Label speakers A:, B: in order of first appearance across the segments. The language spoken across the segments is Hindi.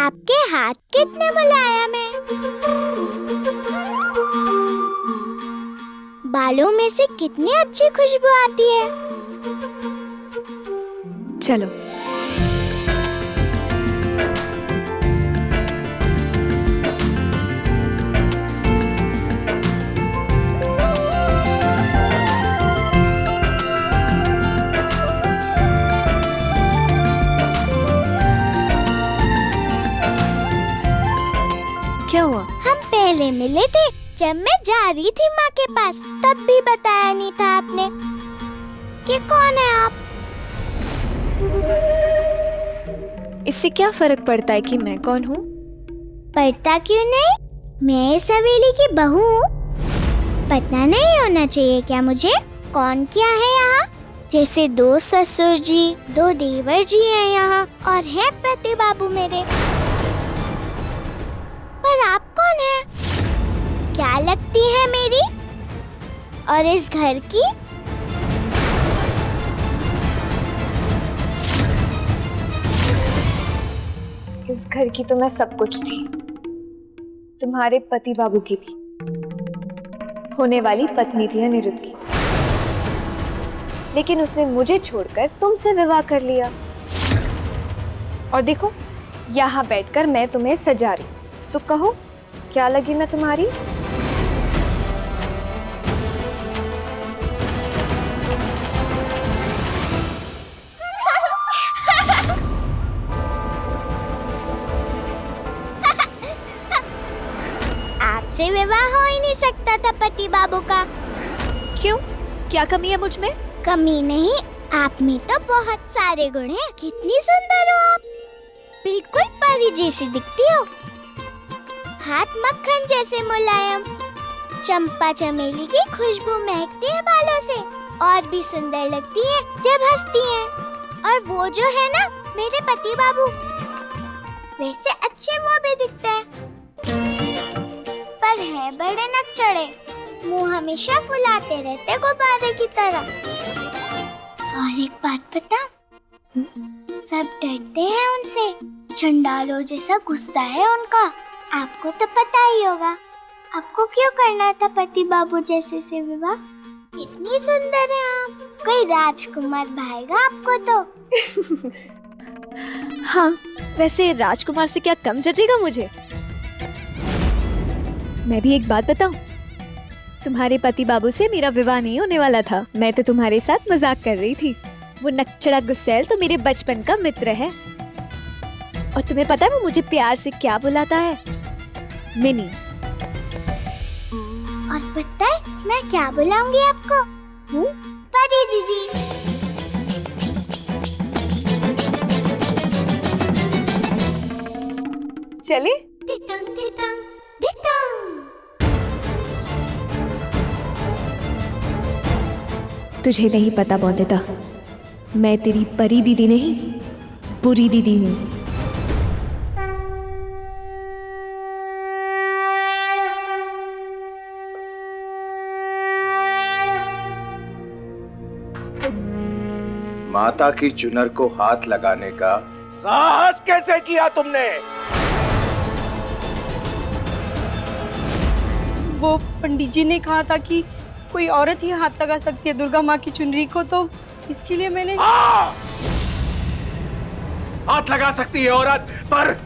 A: आपके हाथ कितने मुलायम हैं। बालों में से कितनी अच्छी खुशबू आती है।
B: चलो क्या हुआ?
A: हम पहले मिले थे जब मैं जा रही थी माँ के पास, तब भी बताया नहीं था आपने कि कौन है आप।
B: इससे क्या फर्क पड़ता है कि मैं कौन हूँ?
A: पढ़ता क्यों नहीं, मैं इस हवेली की बहू हूँ। पता नहीं होना चाहिए क्या मुझे कौन क्या है यहाँ? जैसे 2 ससुर जी, 2 देवर जी हैं यहाँ और है पति बाबू मेरे। पर आप कौन हैं? क्या लगती है मेरी और इस घर की?
B: इस घर की तो मैं सब कुछ थी, तुम्हारे पति बाबू की भी, होने वाली पत्नी थी अनिरुद्ध की, लेकिन उसने मुझे छोड़कर तुमसे विवाह कर लिया। और देखो यहाँ बैठकर मैं तुम्हें सजा रही, तो कहो क्या लगी मैं तुम्हारी?
A: आपसे विवाह हो ही नहीं सकता था पति बाबू का।
B: क्यों, क्या कमी है मुझ में?
A: कमी नहीं, आप में तो बहुत सारे गुण हैं। कितनी सुंदर हो आप, बिल्कुल परी जैसी दिखती हो। हाथ मक्खन जैसे मुलायम, चंपा चमेली की खुशबू महकती है बालों से, और भी सुंदर लगती है जब हंसती हैं। और वो जो है ना मेरे पति बाबू, वैसे अच्छे वो भी दिखते हैं, पर है बड़े नकचढ़े, मुंह हमेशा फुलाते रहते गुब्बारे की तरह। और एक बात बताऊं, सब डरते हैं उनसे, चंडालों जैसा गुस्सा है उनका। आपको तो पता ही होगा। आपको क्यों करना था पति बाबू जैसे से विवाह? इतनी सुंदर है आप, कोई राजकुमार भाएगा आपको तो।
B: हाँ, वैसे राजकुमार से क्या कम जचेगा मुझे? मैं भी एक बात बताऊं, तुम्हारे पति बाबू से मेरा विवाह नहीं होने वाला था। मैं तो तुम्हारे साथ मजाक कर रही थी। वो नकचड़ा गुस्सैल तो मेरे बचपन का मित्र है। और तुम्हें पता है वो मुझे प्यार से क्या बुलाता है? मिनी।
A: और पता है मैं क्या बुलाऊंगी आपको? परी दीदी।
B: चले?
A: दितंग दितंग दितंग।
B: तुझे नहीं पता बौद्धिता, मैं तेरी परी दीदी नहीं, बुरी दीदी हूँ।
C: माता की चुनर को हाथ लगाने का साहस कैसे किया तुमने?
D: वो पंडित जी ने कहा था कि कोई औरत ही हाथ लगा सकती है दुर्गा माँ की चुनरी को, तो इसके लिए मैंने।
C: हाथ लगा सकती है औरत, पर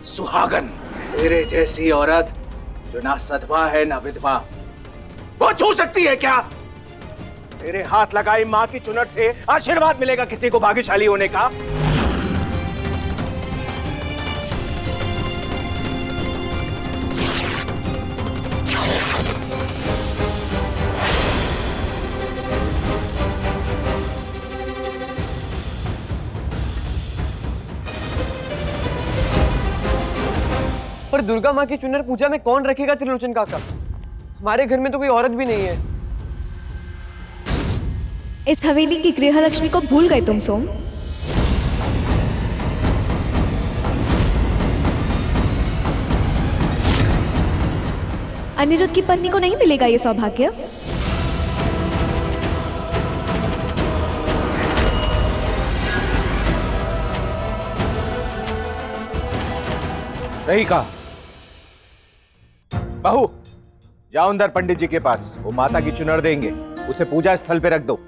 C: सुहागन तेरे जैसी औरत जो ना सधवा है ना विधवा, वो छू सकती है क्या? तेरे हाथ लगाई माँ की चुनर से आशीर्वाद मिलेगा किसी को भाग्यशाली होने का?
E: पर दुर्गा माँ की चुनर पूजा में कौन रखेगा त्रिलोचन काका? हमारे घर में तो कोई औरत भी नहीं है।
B: इस हवेली की गृहलक्ष्मी को भूल गए तुम सोम? अनिरुद्ध की पत्नी को नहीं मिलेगा ये सौभाग्य।
C: सही कहा। बहू, जाओ अंदर पंडित जी के पास, वो माता की चुनर देंगे, उसे पूजा स्थल पे रख दो।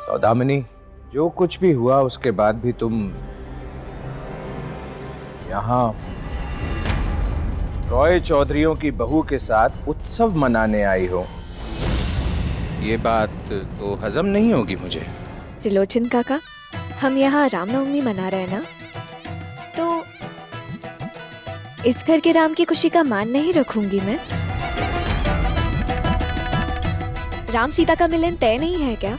C: सौदामिनी, जो कुछ भी हुआ उसके बाद भी तुम यहाँ रॉय चौधरियों की बहू के साथ उत्सव मनाने आई हो, ये बात तो हजम नहीं होगी मुझे।
B: त्रिलोचन काका, हम यहाँ रामनवमी मना रहे हैं ना, तो इस घर के राम की खुशी का मान नहीं रखूंगी मैं? राम सीता का मिलन तय नहीं है क्या?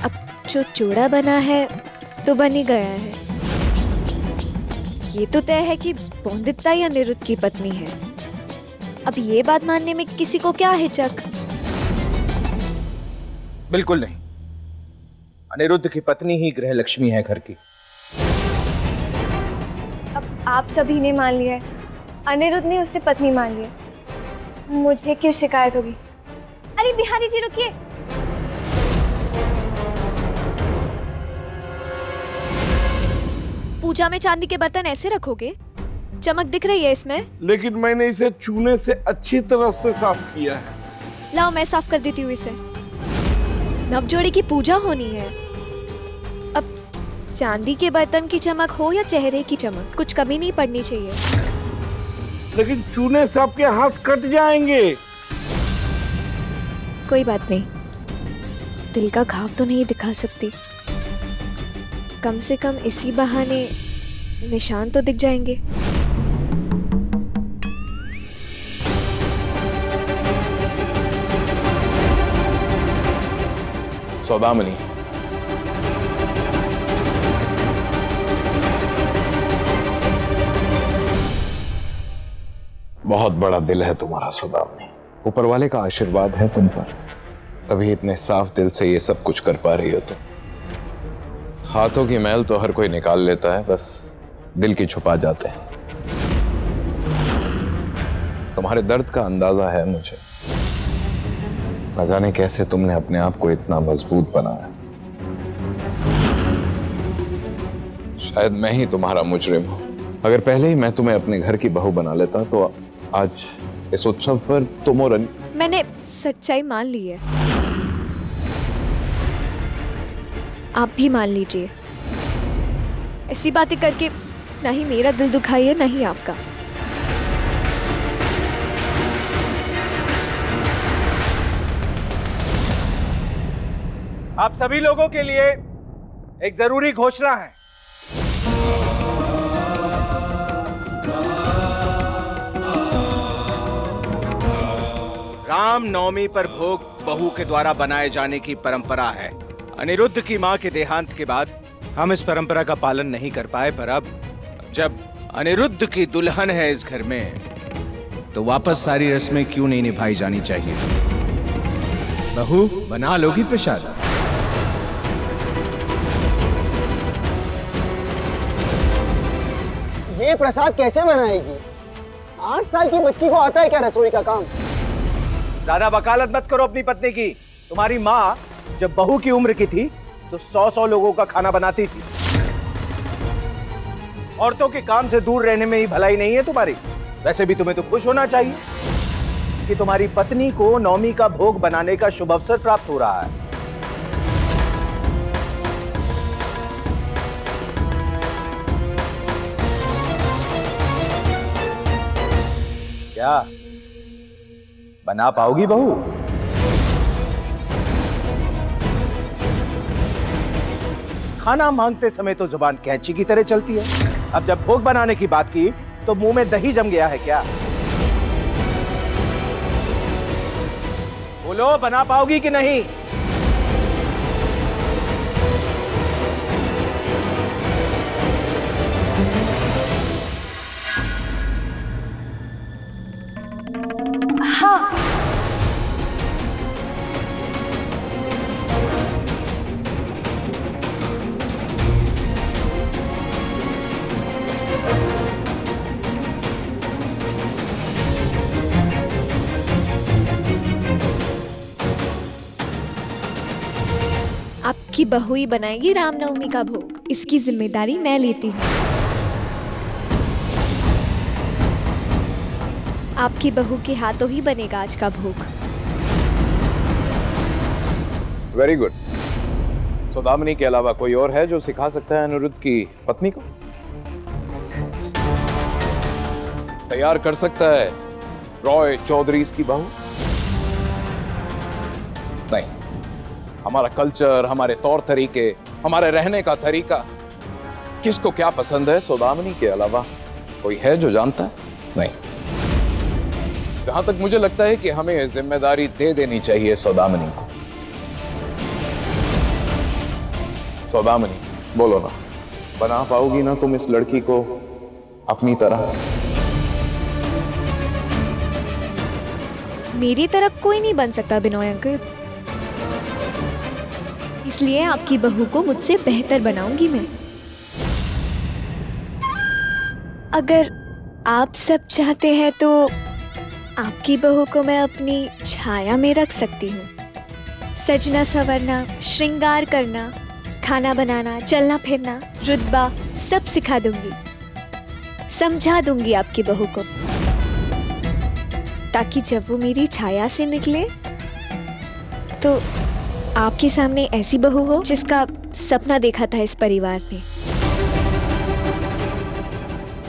B: अब जो जोड़ा बना है तो बन ही गया है। ये तो तय है कि पौंदित्य या अनिरुद्ध की पत्नी है। अब ये बात मानने में किसी को क्या हिचक?
C: बिल्कुल नहीं, अनिरुद्ध की पत्नी ही गृह लक्ष्मी है घर की।
F: अब आप सभी ने मान लिया है, अनिरुद्ध ने उससे पत्नी मान लिया, मुझे क्यों शिकायत होगी? अरे बिहारी जी रुकिए।
B: पूजा में चांदी के बर्तन ऐसे रखोगे? चमक दिख रही है इसमें।
G: लेकिन मैंने इसे चूने से अच्छी तरह से साफ किया है।
B: लाओ मैं साफ कर देती हूँ इसे। नवजोड़ी की पूजा होनी है। अब चांदी के बर्तन की चमक हो या चेहरे की चमक, कुछ कमी नहीं पड़नी चाहिए।
G: लेकिन चूने से आपके हाथ कट जाएंगे।
B: कोई बात नहीं, दिल का घाव तो नहीं दिखा सकती, कम से कम इसी बहाने निशान तो दिख जाएंगे।
H: सौदामिनी, बहुत बड़ा दिल है तुम्हारा सौदामिनी। ऊपर वाले का आशीर्वाद है तुम पर, तभी इतने साफ दिल से ये सब कुछ कर पा रही हो तुम। हाथों की मैल तो हर कोई निकाल लेता है, बस दिल की छुपा जाते हैं। तुम्हारे दर्द का अंदाजा है मुझे, न जाने कैसे तुमने अपने आप को इतना मजबूत बनाया। शायद मैं ही तुम्हारा मुजरिम हूं। अगर पहले ही मैं तुम्हें अपने घर की बहू बना लेता तो आज इस उत्सव पर तुम और
B: मैंने सच्चाई मान ली है, आप भी मान लीजिए। ऐसी बातें करके ना ही मेरा दिल दुखाइए ना ही आपका।
C: आप सभी लोगों के लिए एक जरूरी घोषणा है। राम नवमी पर भोग बहू के द्वारा बनाए जाने की परंपरा है। अनिरुद्ध की मां के देहांत के बाद हम इस परंपरा का पालन नहीं कर पाए, पर अब जब अनिरुद्ध की दुल्हन है इस घर में, तो वापस सारी रस्में क्यों नहीं निभाई जानी चाहिए? बहू, बना लोगी प्रसाद?
E: ये प्रसाद कैसे बनाएगी? 8 साल की बच्ची को आता है क्या रसोई का काम?
C: ज्यादा वकालत मत करो अपनी पत्नी की। तुम्हारी माँ जब बहू की उम्र की थी तो 100-100 लोगों का खाना बनाती थी। औरतों के काम से दूर रहने में ही भलाई नहीं है तुम्हारी। वैसे भी तुम्हें तो खुश होना चाहिए कि तुम्हारी पत्नी को नवमी का भोग बनाने का शुभ अवसर प्राप्त हो रहा है। क्या बना पाओगी बहू? खाना मांगते समय तो जुबान कैंची की तरह चलती है, अब जब भोग बनाने की बात की तो मुंह में दही जम गया है क्या? बोलो, बना पाओगी कि नहीं?
F: हाँ।
B: आपकी बहू ही बनाएगी रामनवमी का भोग, इसकी जिम्मेदारी मैं लेती हूँ। आपकी बहू के हाथों ही बनेगा आज का भोग।
H: Very good. सौदामिनी के अलावा कोई और है जो सिखा सकता है अनिरुद्ध की पत्नी को? तैयार कर सकता है रॉय चौधरी की बहू? नहीं। हमारा कल्चर, हमारे तौर तरीके, हमारे रहने का तरीका, किसको क्या पसंद है सौदामिनी के अलावा कोई है जो जानता है? नहीं। जहां तक मुझे लगता है कि हमें जिम्मेदारी दे देनी चाहिए सौदामिनी को। सौदामिनी, बोलो ना, बना पाओगी ना तुम इस लड़की को अपनी तरह?
B: मेरी तरफ कोई नहीं बन सकता बिनोय अंकल, इसलिए आपकी बहू को मुझसे बेहतर बनाऊंगी मैं। अगर आप सब चाहते हैं तो आपकी बहू को मैं अपनी छाया में रख सकती हूँ। सजना संवरना, श्रृंगार करना, खाना बनाना, चलना फिरना, रुतबा सब सिखा दूंगी, समझा दूंगी आपकी बहू को, ताकि जब वो मेरी छाया से निकले तो आपके सामने ऐसी बहू हो जिसका सपना देखा था इस परिवार ने,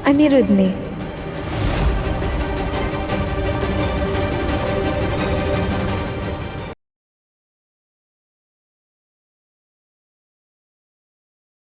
B: अनिरुद्ध ने।